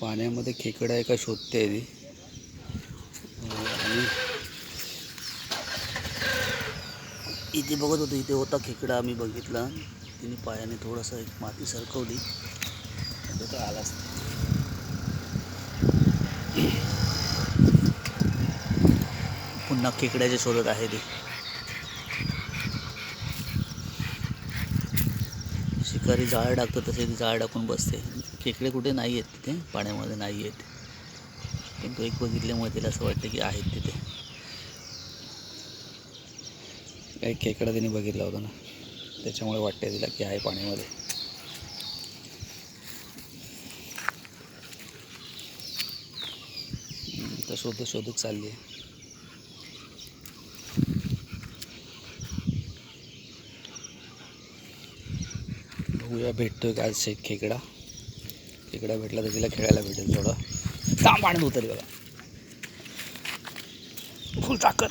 पाण्यामध्ये खेकडा आहे का शोधते ती. आणि इथे बघत होतो, इथे होता खेकडा. आम्ही बघितला. तिने पायाने थोडंसं एक माती सरकवली तर आलाच. पुन्हा खेकड्याच्या शोधत आहे ती. शिकारी जाळ टाकतो तसे ती जाळ टाकून बसते. खेकडे कुठे नाही आहेत तिथे, पाण्यामध्ये नाही आहेत. पण तो एक बघितल्यामुळे तिला असं वाटतं की आहेत तिथे. काही खेकडा तिने बघितला होता ना, त्याच्यामुळे वाटते तिला की आहे पाण्यामध्ये. तर शोधत चालली आहे. बघूया भेटतोय का आज खेकडा. खेकडा भेटला तर तिला खेळायला भेटेल थोडं. काम पाण्यात उतरली बघा, फुल ताकद.